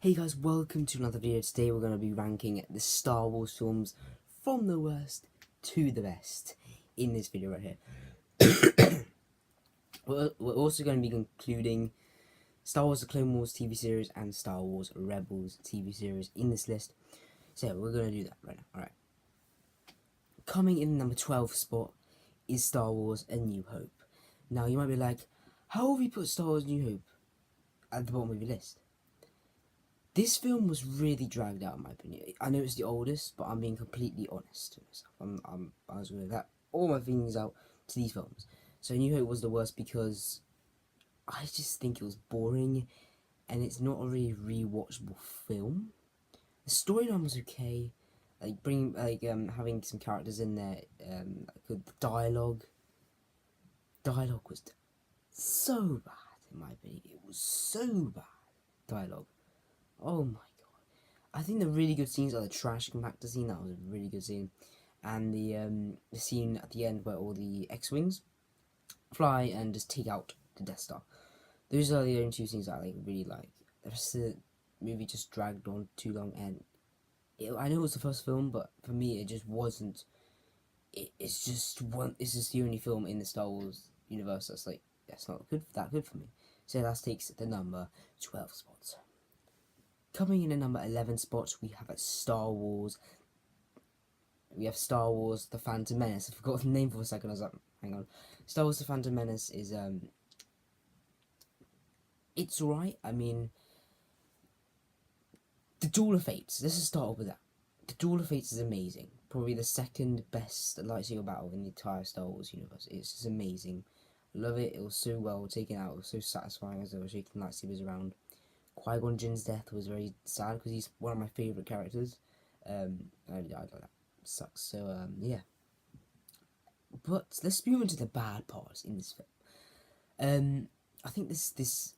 Hey guys, welcome to another video. Today we're going to be ranking the Star Wars films from the worst to the best in this video right here. We're also going to be including Star Wars The Clone Wars TV series and Star Wars Rebels TV series in this list. So we're going to do that right now. Alright. Coming in number 12 spot is Star Wars A New Hope. Now you might be like, how have you put Star Wars A New Hope at the bottom of your list? This film was really dragged out in my opinion. I know it's the oldest, but I'm being completely honest with myself. I was going to let all my feelings out to these films. So I knew it was the worst because I just think it was boring, and it's not a really rewatchable film. The storyline was okay, having some characters in there, good dialogue. Dialogue was so bad in my opinion. It was so bad. Dialogue. Oh my god. I think the really good scenes are the trash compactor scene. That was a really good scene. And the scene at the end where all the X-Wings fly and just take out the Death Star. Those are the only two scenes I really like. The rest of the movie just dragged on too long, and I know it was the first film, but for me it just wasn't. It's just the only film in the Star Wars universe that's not that good for me. So that takes the number 12 spots. Coming in at number 11 spot, we have Star Wars. We have Star Wars The Phantom Menace. I forgot the name for a second. I was like, hang on. Star Wars The Phantom Menace is, it's alright. I mean, The Duel of Fates. Let's just start off with that. The Duel of Fates is amazing. Probably the second best lightsaber battle in the entire Star Wars universe. It's just amazing. Love it. It was so well taken out. It was so satisfying as they were shaking lightsabers around. Qui-Gon Jinn's death was very sad because he's one of my favourite characters. I like that. Sucks. So, yeah. But let's move into the bad parts in this film. I think this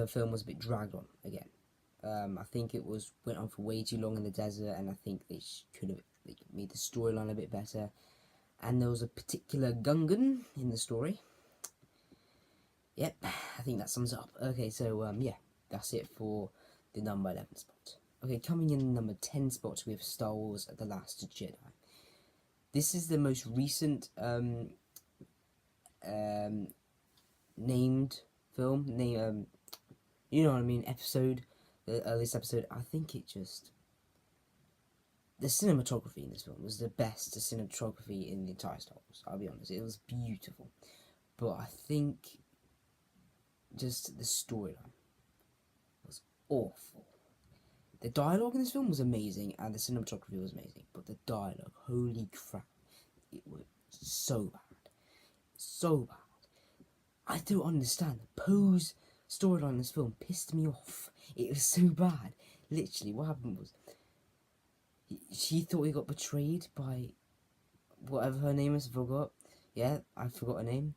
film was a bit dragged on again. I think it went on for way too long in the desert, and I think they could have made the storyline a bit better. And there was a particular Gungan in the story. Yep, I think that sums it up. Okay, so yeah, that's it for the number 11 spot. Okay, coming in number 10 spot, we have Star Wars The Last Jedi. This is the most recent named film, you know what I mean, episode, the earliest episode. I think the cinematography in this film was the best cinematography in the entire Star Wars. I'll be honest, it was beautiful, but I think just the storyline was awful. The dialogue in this film was amazing, and the cinematography was amazing, but the dialogue, holy crap, it was so bad. So bad. I don't understand. Poe's storyline in this film pissed me off. It was so bad. Literally, what happened was, she thought he got betrayed by whatever her name is, I forgot. Yeah, I forgot her name.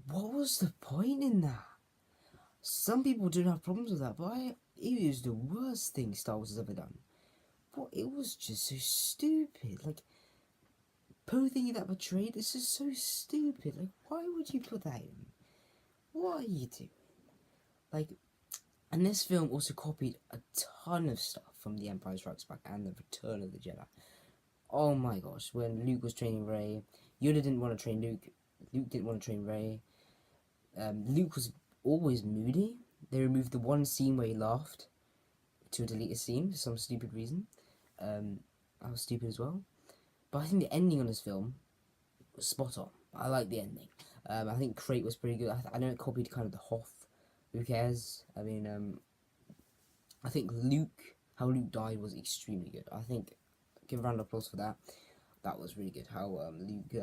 What was the point in that? Some people don't have problems with that, but it was the worst thing Star Wars has ever done. But it was just so stupid. Like, Poe thinking that betrayed, this is so stupid. Like, why would you put that in? What are you doing? Like, and this film also copied a ton of stuff from The Empire Strikes Back and The Return of the Jedi. Oh my gosh, when Luke was training Rey, Yoda didn't want to train Luke. Luke didn't want to train Rey. Luke was always moody. They removed the one scene where he laughed to delete a scene for some stupid reason. I was stupid as well. But I think the ending on this film was spot on. I like the ending. I think Crate was pretty good. I know it copied kind of the Hoth. Who cares? I mean, I think how Luke died was extremely good. I think, give a round of applause for that. That was really good. How Luke,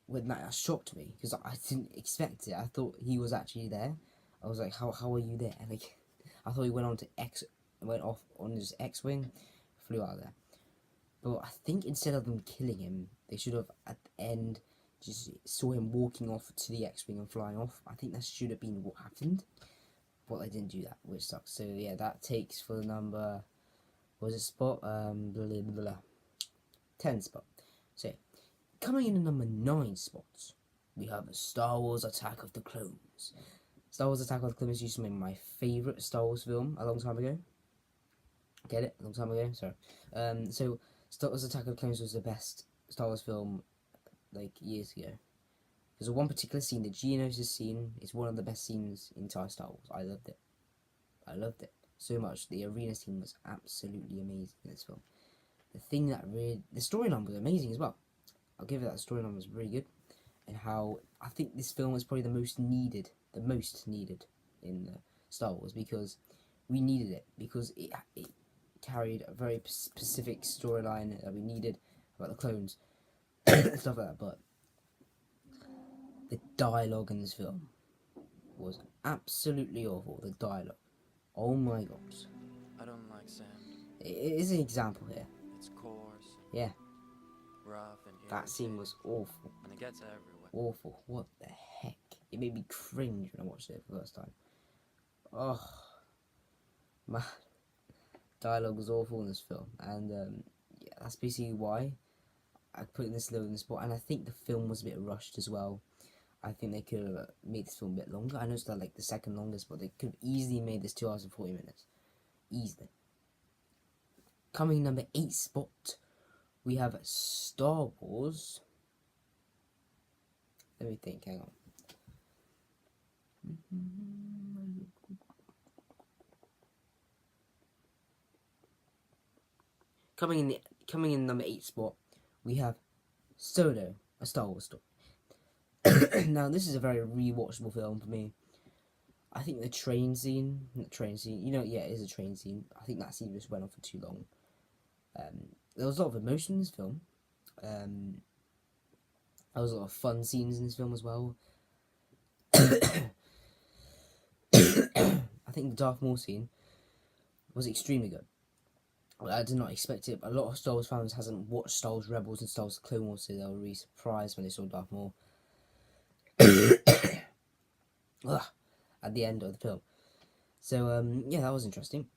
when that shocked me because I didn't expect it. I thought he was actually there. I was like, how are you there? Like, I thought he went off on his X-wing, flew out of there. But I think instead of them killing him, they should have at the end just saw him walking off to the X-wing and flying off. I think that should have been what happened, but they didn't do that, which sucks. So yeah, that takes for the number, what was it spot? 10 spot. So coming in at number 9 spot, we have a Star Wars Attack of the Clones. Star Wars Attack of the Clones used to be my favourite Star Wars film a long time ago. Get it? A long time ago? Sorry. So Star Wars Attack of the Clones was the best Star Wars film, like, years ago. There's one particular scene, the Geonosis scene, is one of the best scenes in entire Star Wars. I loved it. I loved it so much. The arena scene was absolutely amazing in this film. The thing that really... The storyline was amazing as well. I'll give it that. The storyline was really good. And how... I think this film was probably the most needed in Star Wars, because we needed it. Because it carried a very specific storyline that we needed about the clones. Stuff like that. But the dialogue in this film was absolutely awful. The dialogue. Oh my god. I don't like sand. It is an example here. It's coarse. Yeah. Rough and That scene was awful. And it gets everywhere. Awful. What the heck? It made me cringe when I watched it for the first time. Oh. Man. Dialogue was awful in this film. And yeah, that's basically why I put it this low in the spot. And I think the film was a bit rushed as well. I think they could have made this film a bit longer. I know it's not like the second longest, but they could have easily made this 2 hours and 40 minutes. Easily. Coming number 8 spot, we have Star Wars. Let me think, hang on. Coming in number 8 spot, we have Solo, a Star Wars story. Now, this is a very rewatchable film for me. I think the train scene, yeah, it is a train scene. I think that scene just went on for too long. There was a lot of emotion in this film. There was a lot of fun scenes in this film as well. I think the Darth Maul scene was extremely good. I did not expect it. A lot of Star Wars fans hasn't watched Star Wars Rebels and Star Wars Clone Wars, so they were really surprised when they saw Darth Maul at the end of the film. So yeah, that was interesting.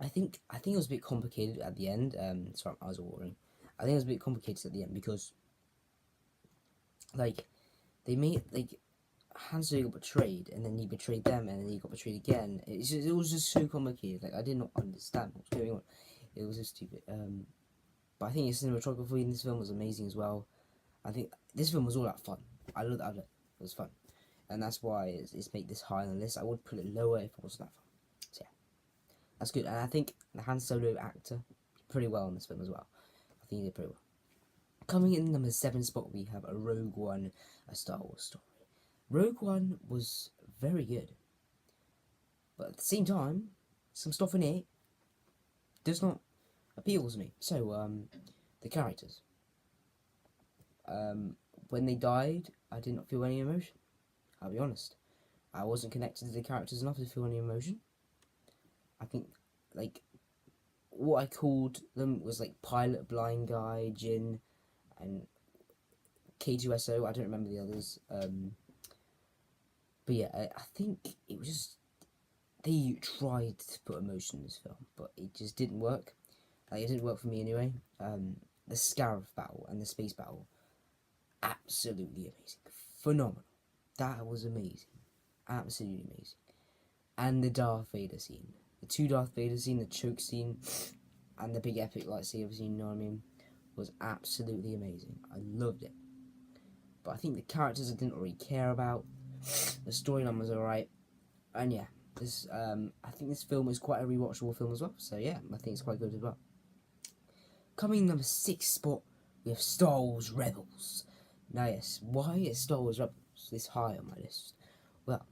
I think it was a bit complicated at the end. Sorry, my eyes are watering. I think it was a bit complicated at the end because, like, they made, like, Han Solo got betrayed, and then he betrayed them, and then he got betrayed again. It was just so complicated. Like, I did not understand what was going on. It was just stupid. But I think the cinematography in this film was amazing as well. I think this film was all about fun. I loved it. It was fun, and that's why it's made this high on the list. I would put it lower if it wasn't that fun. So yeah, that's good. And I think the Han Solo actor did pretty well in this film as well. I think he did pretty well. Coming in number 7 spot, we have a Rogue One, a Star Wars story. Rogue One was very good, but at the same time, some stuff in it does not appeal to me. So the characters. When they died, I did not feel any emotion. I'll be honest. I wasn't connected to the characters enough to feel any emotion. I think, like, what I called them was, like, Pilot, Blind Guy, Jin, and K2SO. I don't remember the others. But yeah, I think it was just... They tried to put emotion in this film, but it just didn't work. Like, it didn't work for me anyway. The Scarif battle and the space battle, absolutely amazing. Phenomenal. That was amazing. Absolutely amazing. And the Darth Vader scene. The 2 Darth Vader scene, the choke scene, and the big epic lightsaber scene, you know what I mean? Was absolutely amazing. I loved it. But I think the characters I didn't really care about. The storyline was alright. And yeah, this I think this film is quite a rewatchable film as well. So yeah, I think it's quite good as well. Coming in number 6 spot, we have Star Wars Rebels. Now yes, why is Star Wars Rebels this high on my list? Well,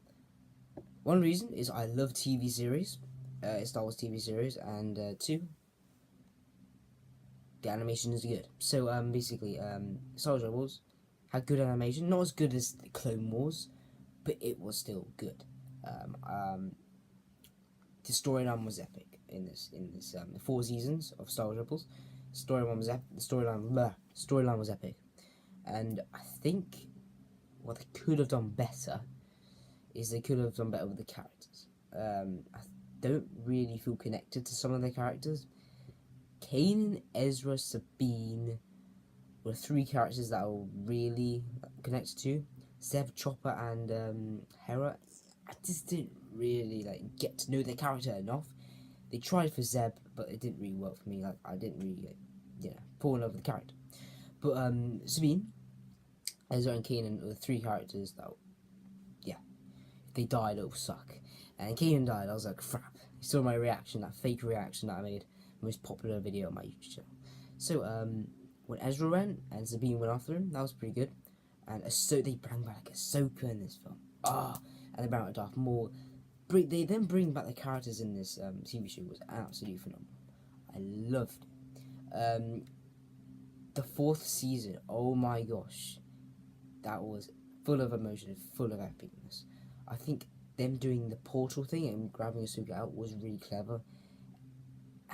one reason is I love TV series, Star Wars TV series, and 2, the animation is good. So basically, Star Wars Rebels had good animation, not as good as the Clone Wars, but it was still good. The storyline was epic in this 4 seasons of Star Wars Rebels. The storyline was epic, and I think what they could have done better is they could have done better with the characters. I don't really feel connected to some of the characters. Kanan, Ezra, Sabine were 3 characters that I was really connected to. Zeb, Chopper, and Hera, I just didn't really like get to know their character enough. They tried for Zeb, but it didn't really work for me. Like I didn't really, fall in love with the character. But Sabine, Ezra, and Kanan are the three characters that, if they died, it would suck. And Kanan died, I was like, crap. You saw my reaction, that fake reaction that I made, most popular video on my YouTube channel. So when Ezra went and Sabine went after him, that was pretty good. And they bring back Ahsoka in this film. And they bring back Darth Maul. They then bring back the characters in this TV show was absolutely phenomenal. I loved it. The fourth season, oh my gosh, that was full of emotion, full of epicness. I think them doing the portal thing and grabbing Ahsoka out was really clever,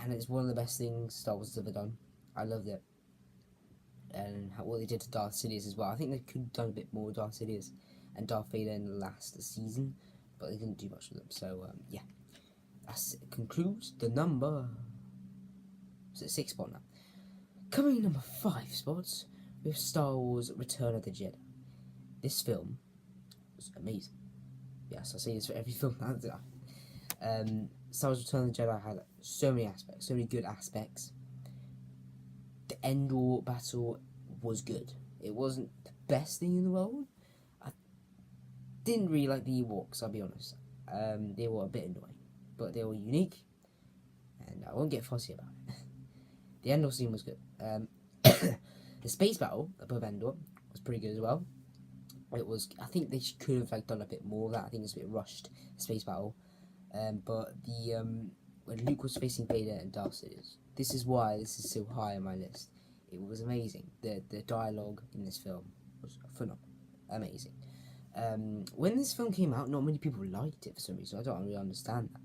and it's one of the best things Star Wars has ever done. I loved it, and what they did to Darth Sidious as well. I think they could have done a bit more with Darth Sidious and Darth Vader in the last season, but they didn't do much with them. So yeah, that concludes the number. Is it 6 spot now? Coming in number 5 spots, we have Star Wars Return of the Jedi. This film was amazing. Yes, I say this for every film now, don't I? Star Wars Return of the Jedi had so many aspects, so many good aspects. The Endor battle was good. It wasn't the best thing in the world. I didn't really like the Ewoks, I'll be honest. They were a bit annoying, but they were unique, and I won't get fussy about it. The Endor scene was good. The space battle above Endor was pretty good as well. It was. I think they could have done a bit more of that. I think it was a bit rushed, the space battle. But the when Luke was facing Vader and Darth Sidious, this is why this is so high on my list. It was amazing. The dialogue in this film was phenomenal, amazing. When this film came out, not many people liked it for some reason. I don't really understand that,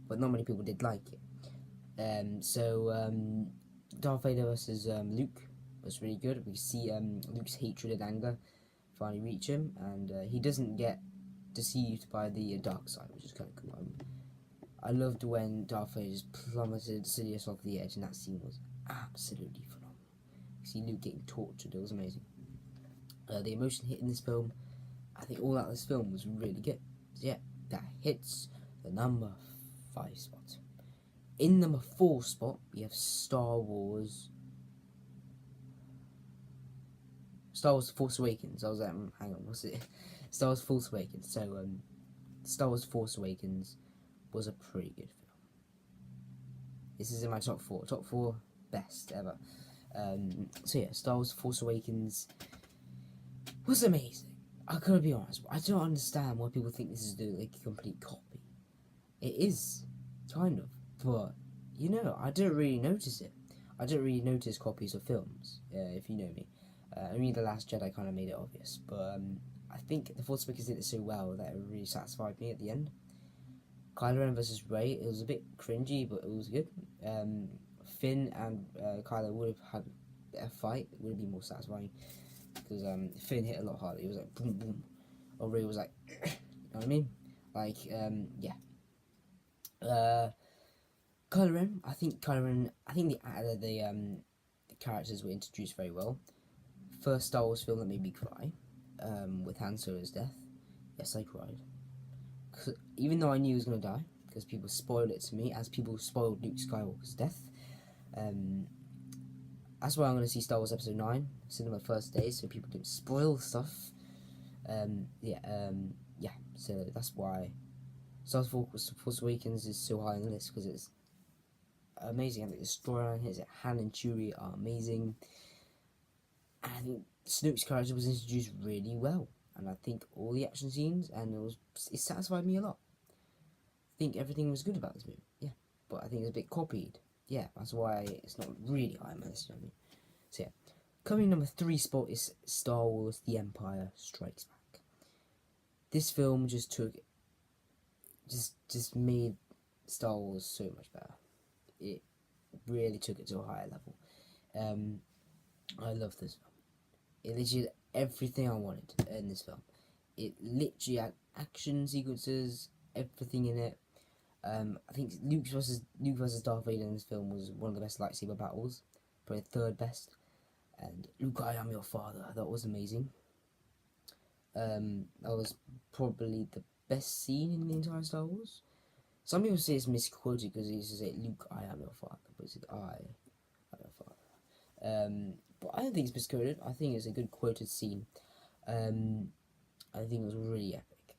but not many people did like it. Darth Vader versus Luke was really good. We see Luke's hatred and anger finally reach him, and he doesn't get deceived by the dark side, which is kind of cool. I loved when Darth Vader just plummeted Sidious off the edge, and that scene was absolutely phenomenal. You see Luke getting tortured, it was amazing. The emotion hit in this film, I think all out of this film was really good. So yeah, that hits the number 5 spot. In number 4 spot, we have Star Wars Force Awakens. I was like, hang on, what's it? Star Wars Force Awakens. So, Star Wars Force Awakens was a pretty good film. This is in my top 4. Top 4 best ever. So yeah, Star Wars Force Awakens was amazing. I gotta be honest, I don't understand why people think this is like a complete copy. It is, kind of. But, I don't really notice it. I don't really notice copies of films, if you know me. Only The Last Jedi kind of made it obvious. But I think The Force Awakens did it so well that it really satisfied me at the end. Kylo Ren versus Rey, it was a bit cringy, but it was good. Finn and Kylo would have had a fight. It would have been more satisfying. Because Finn hit a lot harder. He was like, boom, boom. Or Rey was like, you know what I mean? Like, yeah. Kylo Ren, I think the characters were introduced very well. First Star Wars film that made me cry, with Han Solo's death. Yes, I cried. Even though I knew he was going to die, because people spoiled it to me, as people spoiled Luke Skywalker's death. That's why I'm going to see Star Wars Episode 9, cinema first day, so people don't spoil stuff. Yeah, so that's why Star Wars Force Awakens is so high on the list, because it's amazing. I think the storyline here is that Han and Chewie are amazing. And I think Snoke's character was introduced really well. And I think all the action scenes, and it satisfied me a lot. I think everything was good about this movie, yeah. But I think it's a bit copied. Yeah, that's why it's not really high on my list, you know what I mean? So yeah, coming number 3 spot is Star Wars The Empire Strikes Back. This film just made Star Wars so much better. It really took it to a higher level. I love this film. It literally had everything I wanted in this film. It literally had action sequences, everything in it. I think Luke versus Darth Vader in this film was one of the best lightsaber battles, probably the 3rd best. And Luke, I am your father. That was amazing. That was probably the best scene in the entire Star Wars. Some people say it's misquoted because he used to say, "Luke, I am your father," but he said, "I am your father." But I don't think it's misquoted. I think it's a good quoted scene. I think it was really epic.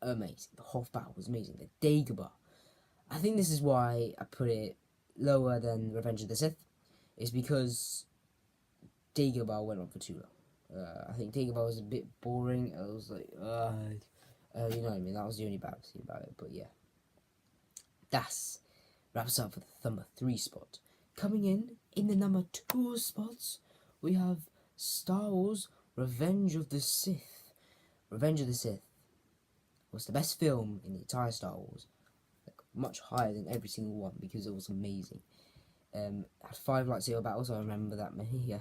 Amazing. The Hoth battle was amazing. The Dagobah. I think this is why I put it lower than Revenge of the Sith. Is because Dagobah went on for too long. I think Dagobah was a bit boring. I was like, you know what I mean? That was the only bad thing about it. But yeah, that's wraps up for the number 3 spot. Coming in the number 2 spots, we have Star Wars Revenge of the Sith. Revenge of the Sith was the best film in the entire Star Wars. Like, much higher than every single one because it was amazing. Had 5 lightsaber battles, I remember that many. Yeah,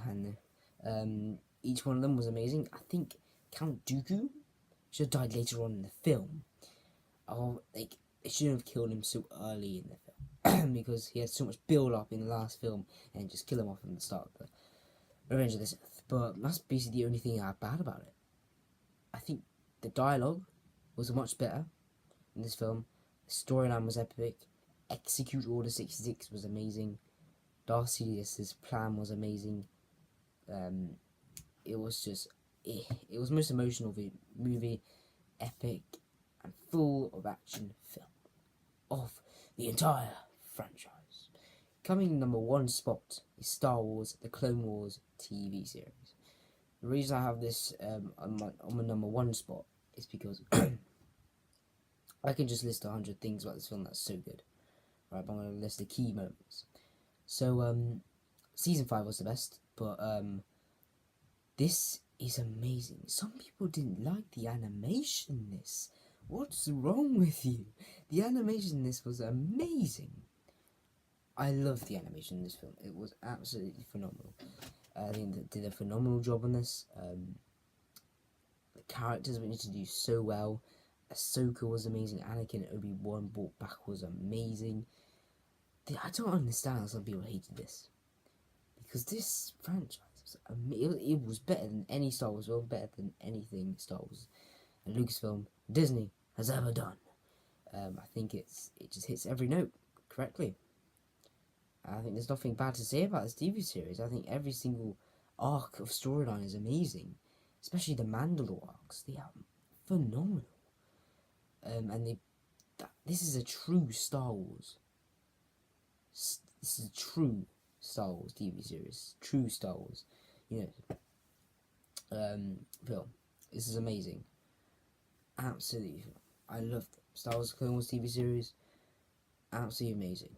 and each one of them was amazing. I think Count Dooku should have died later on in the film. Oh, like, they shouldn't have killed him so early in the film because he had so much build up in the last film and just kill him off from the start of the Revenge of the Sith. But that's basically the only thing I have bad about it. I think the dialogue was much better in this film. The storyline was epic. Execute Order 66 was amazing. Darth Sidious's plan was amazing. It was just, it was the most emotional movie, epic, and full of action film of the entire franchise. Coming in number 1 spot is Star Wars: The Clone Wars TV series. The reason I have this on my number 1 spot is because I can just list 100 things about this film that's so good. Right, but I'm going to list the key moments. So, season 5 was the best, but this is amazing. Some people didn't like the animation in this. What's wrong with you? The animation in this was amazing. I love the animation in this film. It was absolutely phenomenal. I think they did a phenomenal job on this. The characters were introduced so well. Ahsoka was amazing. Anakin and Obi-Wan brought back was amazing. I don't understand how some people hated this. Because this franchise was it was better than any Star Wars film, better than anything Star Wars and Lucasfilm, Disney has ever done. I think it just hits every note correctly. I think there's nothing bad to say about this TV series. I think every single arc of storyline is amazing, especially the Mandalore arcs. They are phenomenal. And this is a true Star Wars. This is a true Star Wars TV series. True Star Wars, film. This is amazing. Absolutely, I love Star Wars Clone Wars TV series. Absolutely amazing.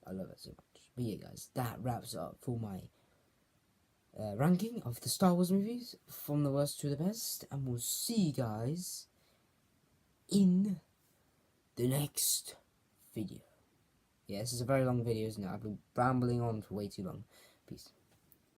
I love it so much. But yeah, guys, that wraps it up for my ranking of the Star Wars movies from the worst to the best, and we'll see you guys in the next video. Yeah, this is a very long video, isn't it? I've been rambling on for way too long. Peace.